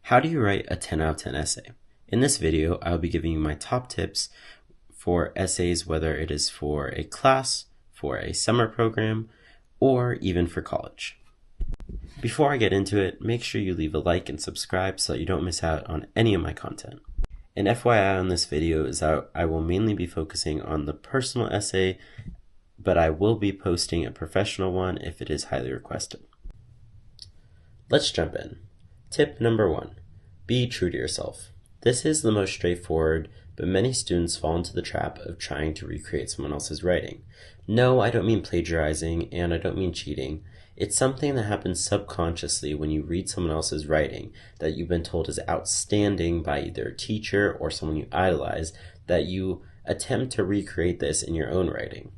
How do you write a 10 out of 10 essay? In this video, I will be giving you my top tips for essays, whether it is for a class, for a summer program, or even for college. Before I get into it, make sure you leave a like and subscribe so that you don't miss out on any of my content. An FYI on this video is that I will mainly be focusing on the personal essay, but I will be posting a professional one if it is highly requested. Let's jump in. Tip number 1, be true to yourself. This is the most straightforward, but many students fall into the trap of trying to recreate someone else's writing. No, I don't mean plagiarizing, and I don't mean cheating. It's something that happens subconsciously when you read someone else's writing that you've been told is outstanding by either a teacher or someone you idolize, that you attempt to recreate this in your own writing.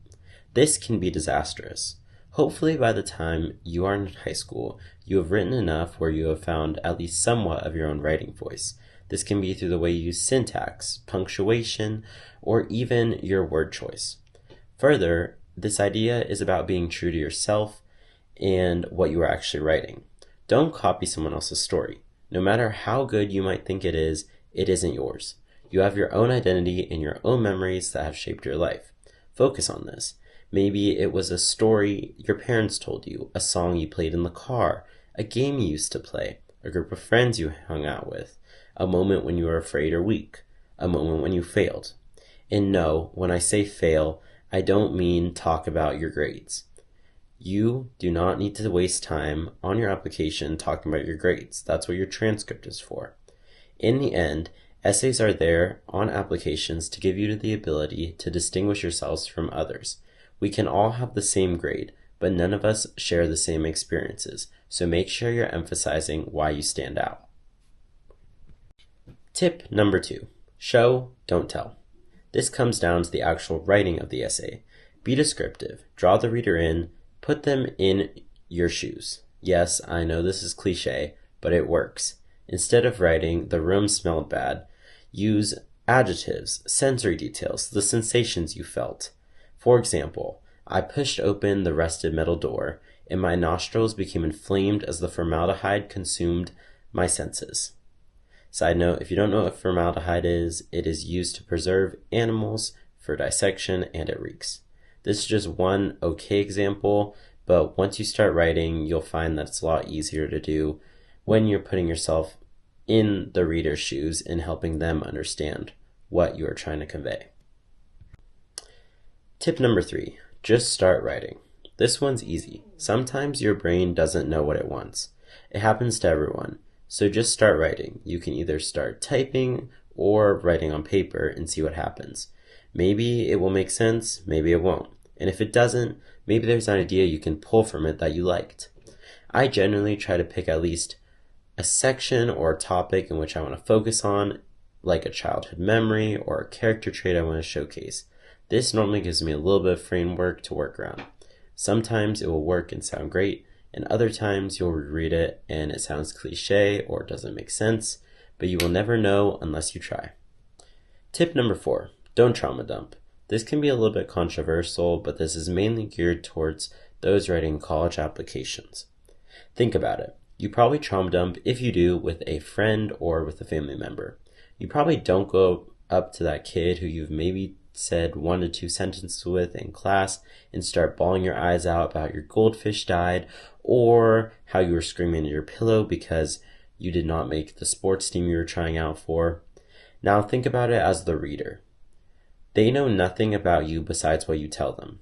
This can be disastrous. Hopefully by the time you are in high school, you have written enough where you have found at least somewhat of your own writing voice. This can be through the way you use syntax, punctuation, or even your word choice. Further, this idea is about being true to yourself and what you are actually writing. Don't copy someone else's story. No matter how good you might think it isn't yours. You have your own identity and your own memories that have shaped your life. Focus on this. Maybe it was a story your parents told you, a song you played in the car, a game you used to play, a group of friends you hung out with, a moment when you were afraid or weak, a moment when you failed. And no, when I say fail, I don't mean talk about your grades. You do not need to waste time on your application talking about your grades. That's what your transcript is for. In the end, essays are there on applications to give you the ability to distinguish yourselves from others. We can all have the same grade, but none of us share the same experiences, so make sure you're emphasizing why you stand out. Tip number 2, show, don't tell. This comes down to the actual writing of the essay. Be descriptive, draw the reader in, put them in your shoes. Yes, I know this is cliche, but it works. Instead of writing, the room smelled bad, use adjectives, sensory details, the sensations you felt. For example, I pushed open the rusted metal door, and my nostrils became inflamed as the formaldehyde consumed my senses. Side note, if you don't know what formaldehyde is, it is used to preserve animals for dissection, and it reeks. This is just one okay example, but once you start writing, you'll find that it's a lot easier to do when you're putting yourself in the reader's shoes and helping them understand what you are trying to convey. Tip number 3, just start writing. This one's easy. Sometimes your brain doesn't know what it wants. It happens to everyone. So just start writing. You can either start typing or writing on paper and see what happens. Maybe it will make sense, maybe it won't. And if it doesn't, maybe there's an idea you can pull from it that you liked. I generally try to pick at least a section or a topic in which I want to focus on, like a childhood memory or a character trait I want to showcase. This normally gives me a little bit of framework to work around. Sometimes it will work and sound great, and other times you'll read it and it sounds cliche or doesn't make sense, but you will never know unless you try. Tip number 4, don't trauma dump. This can be a little bit controversial, but this is mainly geared towards those writing college applications. Think about it. You probably trauma dump, if you do, with a friend or with a family member. You probably don't go up to that kid who you've maybe said 1 to 2 sentences with in class and start bawling your eyes out about your goldfish died or how you were screaming at your pillow because you did not make the sports team you were trying out for. Now think about it as the reader. They know nothing about you besides what you tell them.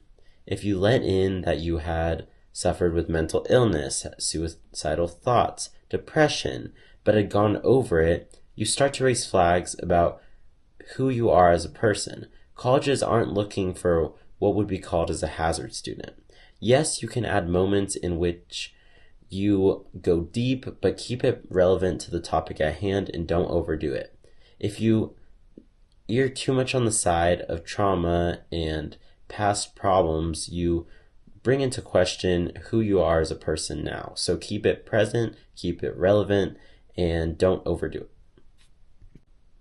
If you let in that you had suffered with mental illness, suicidal thoughts, depression, but had gone over it, you start to raise flags about who you are as a person. Colleges aren't looking for what would be called as a hazard student. Yes, you can add moments in which you go deep, but keep it relevant to the topic at hand and don't overdo it. If you're too much on the side of trauma and past problems, you bring into question who you are as a person now. So keep it present, keep it relevant, and don't overdo it.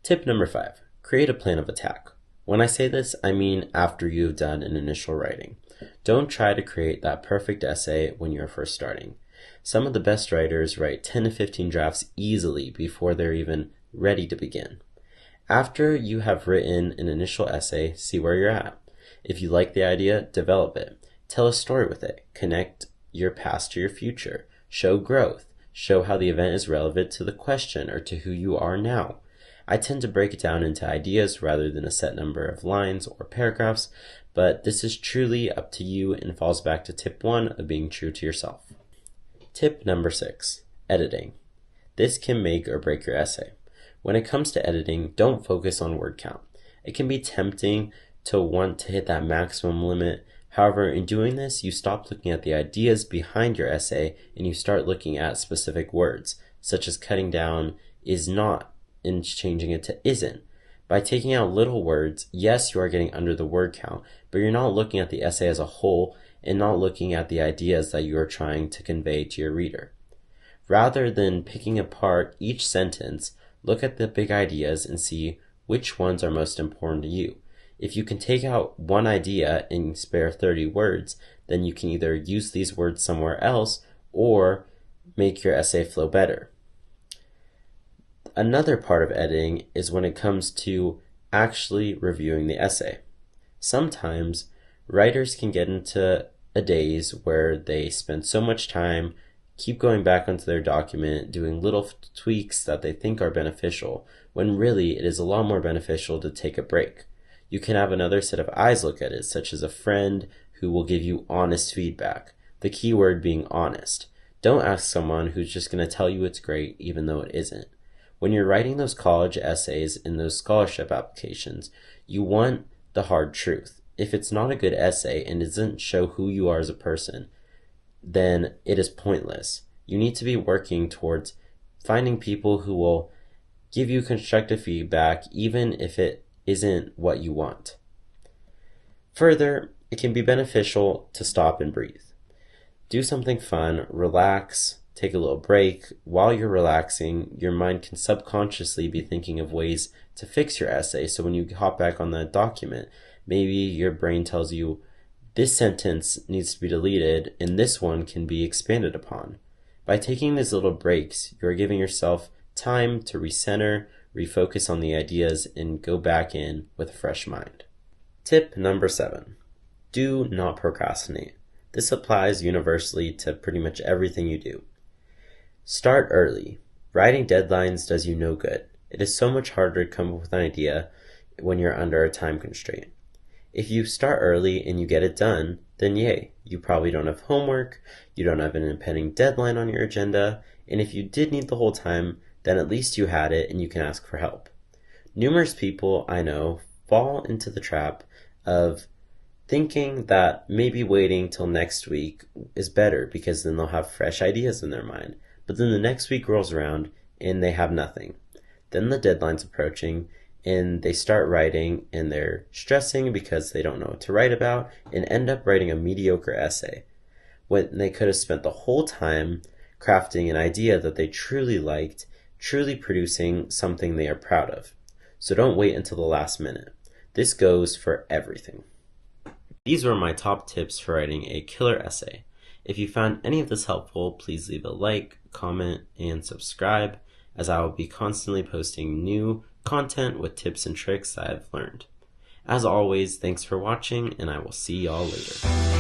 Tip number 5, create a plan of attack. When I say this, I mean after you've done an initial writing. Don't try to create that perfect essay when you're first starting. Some of the best writers write 10 to 15 drafts easily before they're even ready to begin. After you have written an initial essay, see where you're at. If you like the idea, develop it. Tell a story with it. Connect your past to your future. Show growth. Show how the event is relevant to the question or to who you are now. I tend to break it down into ideas rather than a set number of lines or paragraphs, but this is truly up to you and falls back to tip 1 of being true to yourself. Tip number 6, editing. This can make or break your essay. When it comes to editing, don't focus on word count. It can be tempting to want to hit that maximum limit. However, in doing this, you stop looking at the ideas behind your essay and you start looking at specific words, such as cutting down is not and changing it to isn't. By taking out little words, yes, you are getting under the word count, but you're not looking at the essay as a whole and not looking at the ideas that you are trying to convey to your reader. Rather than picking apart each sentence, look at the big ideas and see which ones are most important to you. If you can take out one idea and spare 30 words, then you can either use these words somewhere else or make your essay flow better. Another part of editing is when it comes to actually reviewing the essay. Sometimes writers can get into a daze where they spend so much time keep going back onto their document, doing little tweaks that they think are beneficial, when really it is a lot more beneficial to take a break. You can have another set of eyes look at it, such as a friend who will give you honest feedback. The key word being honest. Don't ask someone who's just going to tell you it's great even though it isn't. When you're writing those college essays and those scholarship applications, you want the hard truth. If it's not a good essay and doesn't show who you are as a person, then it is pointless. You need to be working towards finding people who will give you constructive feedback even if it isn't what you want. Further, it can be beneficial to stop and breathe. Do something fun, relax, take a little break. While you're relaxing, your mind can subconsciously be thinking of ways to fix your essay. So when you hop back on that document, maybe your brain tells you this sentence needs to be deleted and this one can be expanded upon. By taking these little breaks, you're giving yourself time to recenter, refocus on the ideas, and go back in with a fresh mind. Tip number 7, do not procrastinate. This applies universally to pretty much everything you do. Start early. Writing deadlines does you no good. It is so much harder to come up with an idea when you're under a time constraint. If you start early and you get it done, then yay, you probably don't have homework, you don't have an impending deadline on your agenda, and if you did need the whole time, then at least you had it and you can ask for help. Numerous people I know fall into the trap of thinking that maybe waiting till next week is better because then they'll have fresh ideas in their mind. But then the next week rolls around and they have nothing. Then the deadline's approaching and they start writing and they're stressing because they don't know what to write about and end up writing a mediocre essay when they could have spent the whole time crafting an idea that they truly liked, truly producing something they are proud of. So don't wait until the last minute. This goes for everything. These were my top tips for writing a killer essay. If you found any of this helpful, please leave a like, comment, and subscribe, as I will be constantly posting new content with tips and tricks that I've learned. As always, thanks for watching, and I will see y'all later.